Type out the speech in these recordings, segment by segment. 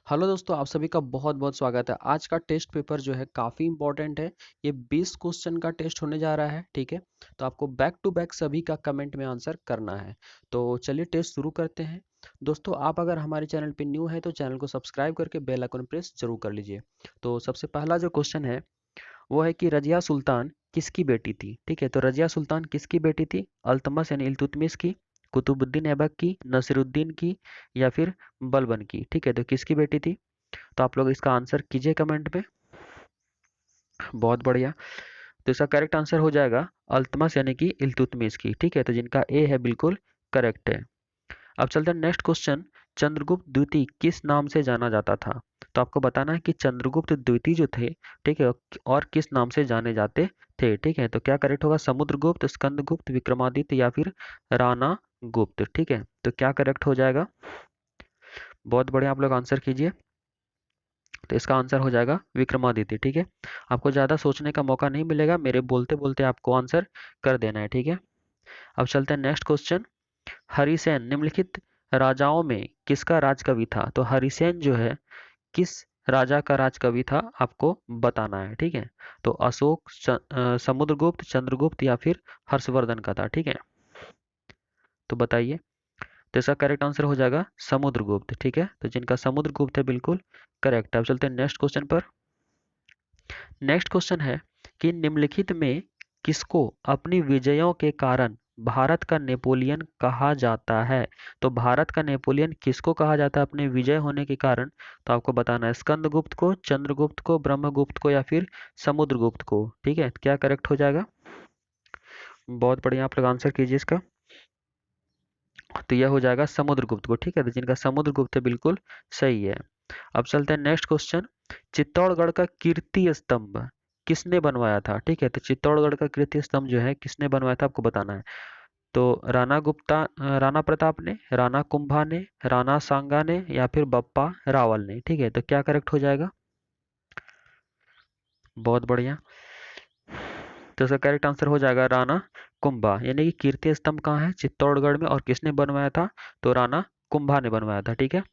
Hello दोस्तों, आप सभी का बहुत बहुत स्वागत है। आज का टेस्ट पेपर जो है काफ़ी इंपॉर्टेंट है। ये 20 क्वेश्चन का टेस्ट होने जा रहा है, ठीक है। तो आपको बैक टू बैक सभी का कमेंट में आंसर करना है। तो चलिए टेस्ट शुरू करते हैं। दोस्तों, आप अगर हमारे चैनल पे न्यू है तो चैनल को सब्सक्राइब करके बेल आइकन प्रेस जरूर कर लीजिए। तो सबसे पहला जो क्वेश्चन है वो है कि रजिया सुल्तान किसकी बेटी थी। ठीक है, तो रजिया सुल्तान किसकी बेटी थी? अल्तमस यानी इल्तुतमिश की, कुतुबुद्दीन ऐबक की, नसीरुद्दीन की, या फिर बलबन की। ठीक है, तो किसकी बेटी थी? तो आप लोग इसका आंसर कीजिए कमेंट में। बहुत बढ़िया। तो इसका करेक्ट आंसर हो जाएगा अल्तमस यानी कि इल्तुतमिश की। ठीक है, तो जिनका ए है बिल्कुल करेक्ट है। अब चलते हैं नेक्स्ट क्वेश्चन। चंद्रगुप्त द्वितीय किस नाम से जाना जाता था? तो आपको बताना है कि चंद्रगुप्त द्वितीय जो थे, ठीक है, और किस नाम से जाने जाते थे। ठीक है, तो क्या करेक्ट होगा? समुद्रगुप्त, स्कंदगुप्त, विक्रमादित्य या फिर राणा गुप्त। ठीक है, तो क्या करेक्ट हो जाएगा? बहुत बढ़िया, आप लोग आंसर कीजिए। तो इसका आंसर हो जाएगा विक्रमादित्य। ठीक है, आपको ज़्यादा सोचने का मौका नहीं मिलेगा, मेरे बोलते बोलते आपको आंसर कर देना है। ठीक है, अब चलते हैं नेक्स्ट क्वेश्चन। हरिसेन निम्नलिखित राजाओं में किसका राजकवि था? तो हरिसेन जो है किस राजा का राजकवि था आपको बताना है। ठीक है, तो अशोक, समुद्रगुप्त, चंद्रगुप्त या फिर हर्षवर्धन का था। ठीक है, तो बताइए। तो इसका करेक्ट आंसर हो जाएगा समुद्रगुप्त। ठीक है, तो जिनका समुद्रगुप्त है बिल्कुल करेक्ट है। अब चलते हैं नेक्स्ट क्वेश्चन पर। नेक्स्ट क्वेश्चन है कि निम्नलिखित में किसको अपनी विजयों के कारण भारत का नेपोलियन कहा जाता है? तो भारत का नेपोलियन किसको कहा जाता है अपने विजय होने के कारण? तो आपको बताना है स्कंदगुप्त को, चंद्रगुप्त को, ब्रह्मगुप्त को या फिर समुद्रगुप्त को। ठीक है, क्या करेक्ट हो जाएगा? बहुत बढ़िया, आप लोग आंसर कीजिए इसका। तो यह हो जाएगा समुद्रगुप्त को। ठीक है, तो जिनका समुद्रगुप्त है बिल्कुल सही है। अब चलते हैं नेक्स्ट क्वेश्चन। चित्तौड़गढ़ का कीर्ति स्तंभ किसने बनवाया था? ठीक है, तो चित्तौड़गढ़ का कीर्ति स्तंभ जो है किसने बनवाया था आपको बताना है। तो राणा प्रताप ने, राणा कुंभा ने, राणा सांगा ने या फिर बप्पा रावल ने। ठीक है, तो क्या करेक्ट हो जाएगा? बहुत बढ़िया, तो इसका करेक्ट आंसर हो जाएगा राणा कुंभा। यानी कि कीर्ति स्तंभ कहाँ है? चित्तौड़गढ़ में। और किसने बनवाया था? तो राणा कुंभा ने बनवाया था। ठीक है,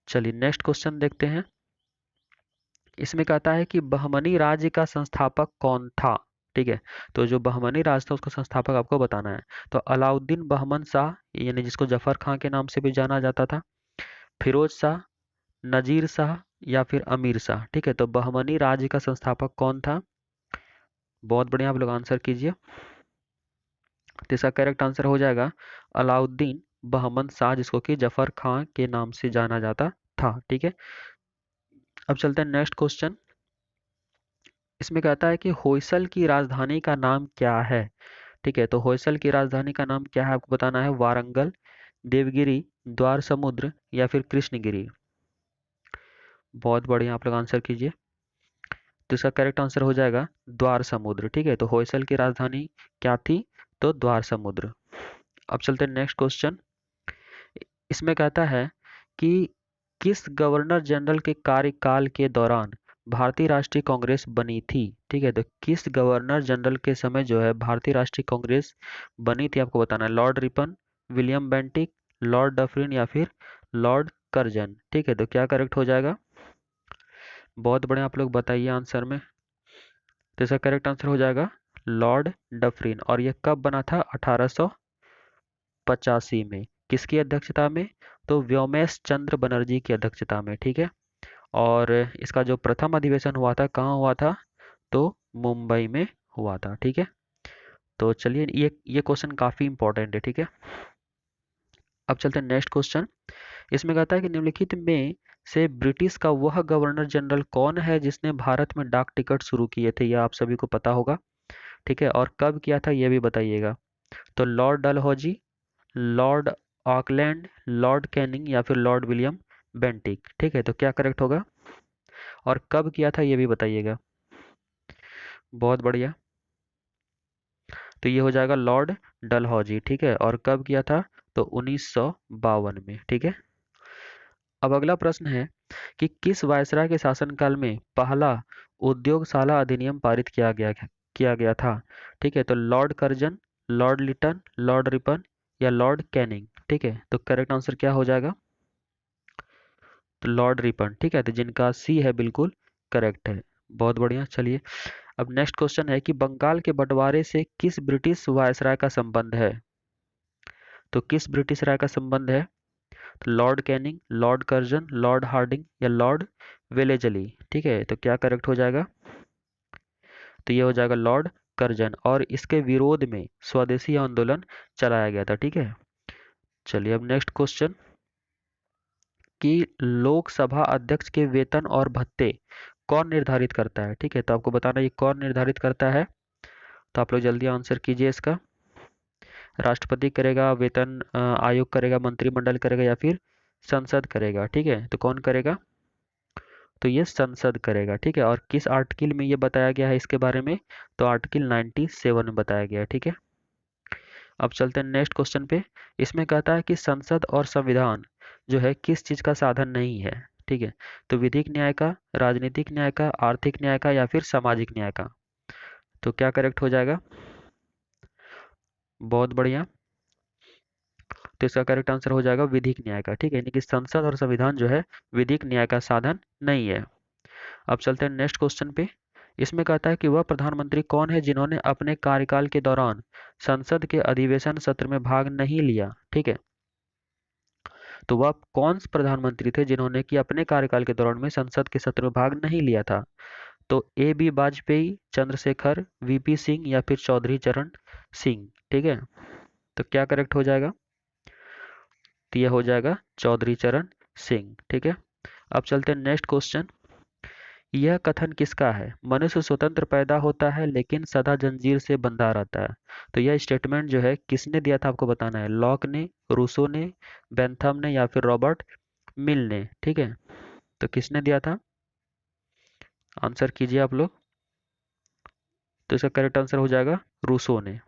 चलिए नेक्स्ट क्वेश्चन देखते हैं। इसमें कहता है कि बहमनी राज्य का संस्थापक कौन था? ठीक है, तो जो बहमनी राज था उसका संस्थापक आपको बताना है। तो अलाउद्दीन बहमन शाह, यानी जिसको जफर खां के नाम से भी जाना जाता था, फिरोज शाह, नजीर शाह या फिर अमीर शाह। ठीक है, तो बहमनी राज्य का संस्थापक कौन था? बहुत बढ़िया, आप लोग आंसर कीजिए। तो इसका करेक्ट आंसर हो जाएगा अलाउद्दीन बहमन शाह, जिसको कि जफर खां के नाम से जाना जाता था। ठीक है, अब चलते हैं नेक्स्ट क्वेश्चन। इसमें कहता है कि होयसल की राजधानी का नाम क्या है? ठीक है, तो होयसल की राजधानी का नाम क्या है आपको बताना है। वारंगल, देवगिरी, द्वार समुद्र या फिर कृष्णगिरी। बहुत बढ़िया, आप लोग आंसर कीजिए। तो इसका करेक्ट आंसर हो जाएगा द्वार समुद्र। ठीक है, तो होयसल की राजधानी क्या थी? तो द्वार समुद्र। अब चलते हैं नेक्स्ट क्वेश्चन। इसमें कहता है कि किस गवर्नर जनरल के कार्यकाल के दौरान भारतीय राष्ट्रीय कांग्रेस बनी थी? ठीक है, तो किस गवर्नर जनरल के समय जो है भारतीय राष्ट्रीय कांग्रेस बनी थी आपको बताना है। Lord Ripon, William Bentinck, Lord Dufferin या फिर लॉर्ड कर्जन। ठीक है, तो क्या करेक्ट हो जाएगा? बहुत बढ़िया, आप लोग बताइए आंसर में। तो इसका करेक्ट आंसर हो जाएगा लॉर्ड डफरिन। और यह कब बना था? 1885 में। किसकी अध्यक्षता में? तो व्योमेश चंद्र बनर्जी की अध्यक्षता में। ठीक है, और इसका जो प्रथम अधिवेशन हुआ था कहाँ हुआ था? तो मुंबई में हुआ था। ठीक है, तो चलिए ये क्वेश्चन काफी इंपॉर्टेंट है। ठीक है, अब चलते हैं नेक्स्ट क्वेश्चन। इसमें कहता है कि निम्नलिखित में से ब्रिटिश का वह गवर्नर जनरल कौन है जिसने भारत में डाक टिकट शुरू किए थे? यह आप सभी को पता होगा। ठीक है, और कब किया था यह भी बताइएगा। तो Lord Dalhousie, Lord Auckland, Lord Canning या फिर लॉर्ड विलियम बेंटिक। ठीक है, तो क्या करेक्ट होगा और कब किया था ये भी बताइएगा। बहुत बढ़िया, तो ये हो जाएगा लॉर्ड डलहौजी। ठीक है, और कब किया था? तो 1952 में। ठीक है, अब अगला प्रश्न है कि किस वायसराय के शासनकाल में पहला उद्योगशाला अधिनियम पारित किया गया था? ठीक है, तो Lord Curzon, Lord Lytton, Lord Ripon या लॉर्ड कैनिंग। ठीक है, तो करेक्ट आंसर क्या हो जाएगा? तो लॉर्ड रिपन, ठीक है, तो जिनका सी है बिल्कुल करेक्ट है। बहुत बढ़िया। चलिए अब नेक्स्ट क्वेश्चन है कि बंगाल के बंटवारे से किस ब्रिटिश वायसराय का संबंध है? तो किस ब्रिटिश राय का संबंध है? तो Lord Canning, Lord Curzon, Lord Hardinge या लॉर्ड वेलेजली, ठीक है, तो क्या करेक्ट हो जाएगा? तो ये हो जाएगा लॉर्ड कर्जन, और इसके विरोध में स्वदेशी आंदोलन चलाया गया था, ठीक है। चलिए अब नेक्स्ट क्वेश्चन कि लोकसभा अध्यक्ष के वेतन और भत्ते कौन निर्धारित करता है? ठीक है, तो आपको बताना ये कौन निर्धारित करता है, तो आप लोग जल्दी आंसर कीजिए इसका। राष्ट्रपति करेगा, वेतन आयोग करेगा, मंत्रिमंडल करेगा या फिर संसद करेगा? ठीक है, तो कौन करेगा? तो ये संसद करेगा, ठीक है। और किस आर्टिकल में ये बताया गया है इसके बारे में? तो आर्टिकल 97 में बताया गया है, ठीक है। अब चलते हैं नेक्स्ट क्वेश्चन पे। इसमें कहता है कि संसद और संविधान जो है किस चीज का साधन नहीं है? ठीक है, तो विधिक न्याय का, राजनीतिक न्याय का, आर्थिक न्याय का या फिर सामाजिक न्याय का? तो क्या करेक्ट हो जाएगा? बहुत बढ़िया। तो इसका करेक्ट आंसर हो जाएगा विधिक न्याय का, ठीक है, यानी कि संसद और संविधान जो है विधिक न्याय का साधन नहीं है। अब चलते हैं नेक्स्ट क्वेश्चन पे। इसमें कहता है कि वह प्रधानमंत्री कौन है जिन्होंने अपने कार्यकाल के दौरान संसद के अधिवेशन सत्र में भाग नहीं लिया? ठीक है, तो वह कौन से प्रधानमंत्री थे जिन्होंने कि अपने कार्यकाल के दौरान में संसद के सत्र में भाग नहीं लिया था? तो A B Vajpayee, Chandrashekhar, VP Singh या फिर चौधरी चरण सिंह, ठीक है, तो क्या करेक्ट हो जाएगा? तो यह हो जाएगा चौधरी चरण सिंह, ठीक है। अब चलते हैं नेक्स्ट क्वेश्चन। यह कथन किसका है? मनुष्य स्वतंत्र पैदा होता है लेकिन सदा जंजीर से बंधा रहता है। तो यह स्टेटमेंट जो है किसने दिया था आपको बताना है। लॉक ने, रूसो ने, बेंथम ने या फिर रॉबर्ट मिल ने, ठीक है, तो किसने दिया था? आंसर कीजिए आप लोग। तो इसका करेक्ट आंसर हो जाएगा रूसो ने।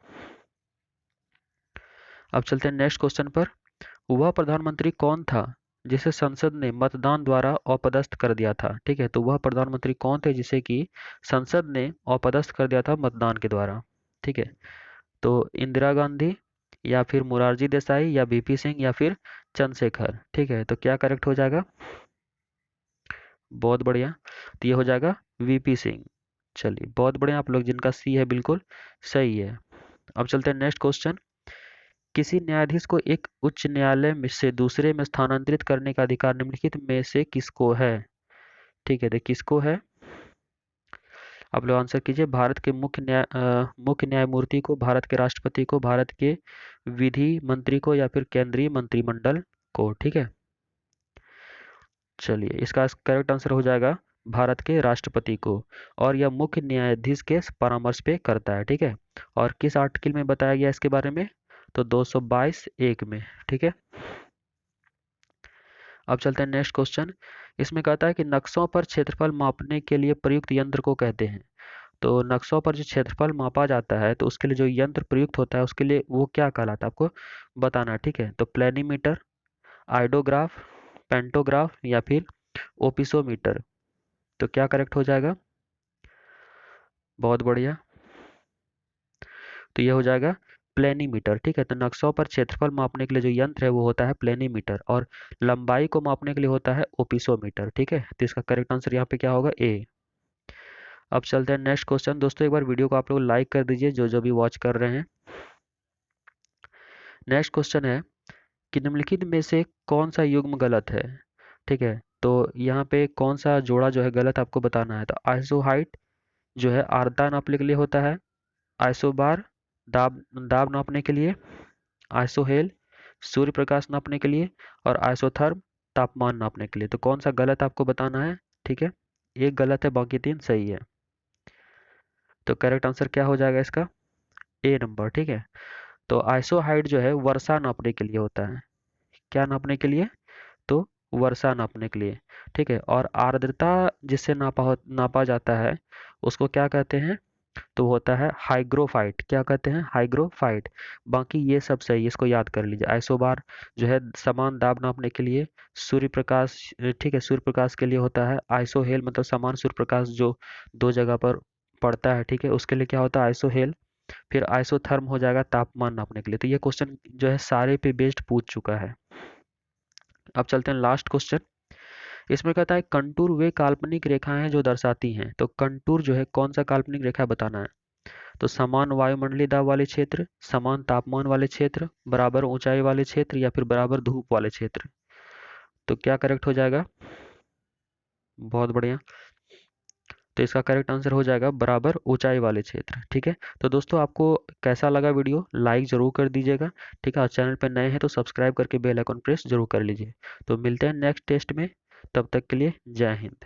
अब चलते हैं नेक्स्ट क्वेश्चन पर। वह प्रधानमंत्री कौन था जिसे संसद ने मतदान द्वारा अपदस्थ कर दिया था? ठीक है, तो वह प्रधानमंत्री कौन थे जिसे कि संसद ने अपदस्थ कर दिया था मतदान के द्वारा? ठीक है, तो इंदिरा गांधी या फिर मुरारजी देसाई या बीपी सिंह या फिर चंद्रशेखर, ठीक है, तो क्या करेक्ट हो जाएगा? बहुत बढ़िया, तो ये हो जाएगा वीपी सिंह। चलिए बहुत बढ़िया, आप लोग जिनका सी है बिल्कुल सही है। अब चलते हैं नेक्स्ट क्वेश्चन। किसी न्यायाधीश को एक उच्च न्यायालय में से दूसरे में स्थानांतरित करने का अधिकार निम्नलिखित में से किसको है? ठीक है, तो किसको है? आप लोग आंसर कीजिए। भारत के मुख्य न्यायमूर्ति को, भारत के राष्ट्रपति को, भारत के विधि मंत्री को या फिर केंद्रीय मंत्रिमंडल को, ठीक है। चलिए इसका करेक्ट आंसर हो जाएगा भारत के राष्ट्रपति को, और यह मुख्य न्यायाधीश के परामर्श पे करता है, ठीक है। और किस आर्टिकल में बताया गया इसके बारे में? तो 222(1) में, ठीक है। अब चलते हैं नेक्स्ट क्वेश्चन। इसमें कहता है कि नक्शों पर क्षेत्रफल मापने के लिए प्रयुक्त यंत्र को कहते हैं। तो नक्शों पर जो क्षेत्रफल मापा जाता है तो उसके लिए जो यंत्र प्रयुक्त होता है उसके लिए वो क्या कहलाता है आपको बताना है, ठीक है। तो प्लेनीमीटर, आइडोग्राफ, पेंटोग्राफ या फिर ओपिसोमीटर, तो क्या करेक्ट हो जाएगा? बहुत बढ़िया, तो ये हो जाएगा प्लेनीमीटर, ठीक है। तो नक्शों पर क्षेत्रफल मापने के लिए जो यंत्र है वो होता है प्लेनीमीटर, और लंबाई को मापने के लिए होता है ओपिसोमीटर, ठीक है। तो इसका करेक्ट आंसर यहाँ पे क्या होगा? ए। अब चलते हैं नेक्स्ट क्वेश्चन। दोस्तों एक बार वीडियो को आप लोग लाइक कर दीजिए जो जो भी वॉच कर रहे हैं। नेक्स्ट क्वेश्चन है कि निम्नलिखित में से कौन सा युग्म गलत है? ठीक है, तो यहाँ पे कौन सा जोड़ा जो है गलत आपको बताना है। तो आइसोहाइट जो है आर्द्रता नापने के लिए होता है, आइसोबार दाब दाब नापने के लिए, आइसोहेल सूर्य प्रकाश नापने के लिए, और आइसोथर्म तापमान नापने के लिए। तो कौन सा गलत आपको बताना है, ठीक है। एक गलत है, बाकी 3 सही है। तो करेक्ट आंसर क्या हो जाएगा इसका? ए नंबर, ठीक है। तो आइसोहाइट जो है वर्षा नापने के लिए होता है। क्या नापने के लिए? तो वर्षा नापने के लिए, ठीक है। और आर्द्रता जिससे नापा जाता है उसको क्या कहते हैं? तो होता है हाइग्रोफाइट। क्या कहते हैं? हाइग्रोफाइट। बाकी ये सब सही, इसको याद कर लीजिए। आइसोबार जो है समान दाब नापने के लिए, सूर्य प्रकाश, ठीक है, सूर्य प्रकाश के लिए होता है। आइसोहेल मतलब समान सूर्य प्रकाश जो दो जगह पर पड़ता है, ठीक है, उसके लिए क्या होता है? आइसोहेल। फिर आइसोथर्म हो जाएगा तापमान नापने के लिए। तो ये क्वेश्चन जो है सारे पे बेस्ड पूछ चुका है। अब चलते हैं लास्ट क्वेश्चन। इसमें कहता है कंटूर वे काल्पनिक रेखाएं हैं जो दर्शाती हैं, तो कंटूर जो है कौन सा काल्पनिक रेखा बताना है। तो समान वायुमंडलीय दाब वाले क्षेत्र, समान तापमान वाले क्षेत्र, बराबर ऊंचाई वाले क्षेत्र या फिर बराबर धूप वाले क्षेत्र। तो क्या करेक्ट हो जाएगा? बहुत बढ़िया। तो इसका करेक्ट आंसर हो जाएगा बराबर ऊंचाई वाले क्षेत्र। ठीक है, तो दोस्तों आपको कैसा लगा वीडियो, लाइक जरूर कर दीजिएगा। ठीक है, और चैनल पर नए हैं तो सब्सक्राइब करके बेल आइकन प्रेस जरूर कर लीजिए। तो मिलते हैं नेक्स्ट टेस्ट में, तब तक के लिए जय हिंद।